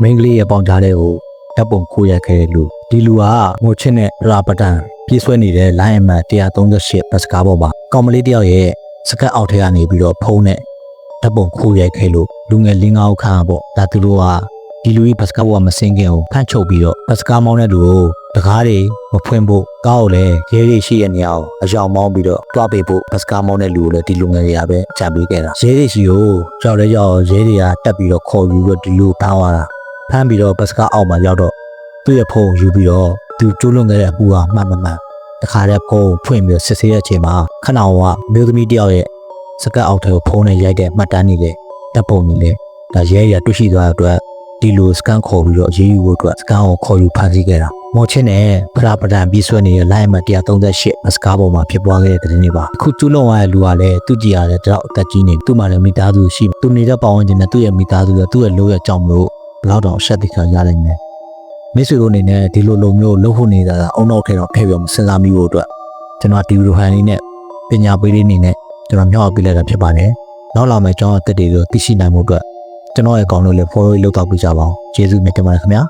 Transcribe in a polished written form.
မိန်းကလေးရဲ့ပေါင်ကြားတဲ့ကိုဓာတ်ပုံခိုးရိုက်ခဲ့တဲ့လူဒီလူကငိုချစ်နဲ့ရာပတန်ပြေးဆွဲနေတဲ့ line အမှတ်138ဘတ်စကားပေါ်မှာကောင်မလေးတယောက်ရဲ့စကတ်အောက်ထဲကနေပြီးတော့ဖုံးနဲ့ဓာတ်ပုံခိုးရိုက်ခဲ့လို့လူငယ်၄၅ဦးခန့်ပေါ့ဒါသူတို့ကဒီလူကြီးဘတ်စကားပေါ်မှာမစင်းခင်ကိုဖန့်ချုပ်ပြီးတော့ဘတ်စကားမောင်းတဲ့လူကိုတကားတွေမဖွင့်ဖို့ကားကိုလည်းရဲတွေရှိတဲ့နေရာကိုအယောင်မောင်းပြီးတော့တွားပေးဖို့ဘတ်စကားမောင်းတဲ့လူကိုလည်းဒီလူငယ်တွေကပဲချပေးခဲ့တာရဲတွေရှိကိုကြောက်ရဲရဲတွေကတက်ပြီးတော့ခေါ်ယူပြီးတော့ဒီလူဖမ်းသွားတာဖမ်းပြီးတော့ဘတ်စကားအောက်မှာရောက်တော့သူ့ရဲ့ဖုန်းယူပြီးတော့သူကျိုးလွန်ခဲ့တဲ့အပူကမှန်တခါတည်းဖုန်းဖွင့်ပြီးစစ်ဆေးတဲ့အချိန်မှာခဏကမျိုးသမီးတယောက်ရဲ့စကတ်အောက်ထဲကိုဖုန်းနဲ့ရိုက်တဲ့မှတ်တမ်းတွေလည်းတပ်ပုံတွေလည်းဒါရဲရတွေ့ရှိသွားတဲ့အတွက်ဒီလိုစကန်ခေါ်ပြီးတော့အရေးယူဖို့အတွက်စကန်ကိုခေါ်ယူဖမ်းဆီးခဲ့တာမော်ချင်းနဲ့ဖရာပဒံပြီးဆွဲနေတဲ့ line မှ138စကားပေါ်မှာဖြစ်ပွားခဲ့တဲ့တဲ့နေ့ပါအခုကျူးလွန်ရတဲ့လူကလည်းသူကြည်ရတဲ့တော့အသက်ကြီးနေသူ့မှာလည်းမိသားစုရှိသူနေတဲ့ပတ်ဝန်းကျင်နဲ့သူ့ရဲ့မိသားစုနဲ့သူ့ရဲ့လိုရအကြောင်းမျိုးဘလောက်တောင်အဆက်သိခံရနိုင်လဲမိတ်ဆွေတို့အနေနဲ့ဒီလိုလိုမျိုးလှုပ်ဖို့နေတာအုံနောက်ထဲတော့ထည့်ပြီးမစဉ်းစားမိဖို့အတွက်ကျွန်တော်ဒီလိုဟန်လေးနဲ့ပညာပေးလေးအနေနဲ့ကျွန်တော်မျှဝေပေးလိုက်တာဖြစ်ပါတယ်နောက်လာမယ့်ကျွန်တော်အသက်တွေကိုသိရှိနိုင်မှုအတွက်ကျွန်တော်ရဲ့အကောင့်လေးလည်း follow လုပ်တော့ပြကြပါအောင်ကျေးဇူးမြတ်တင်ပါတယ်ခင်ဗျာ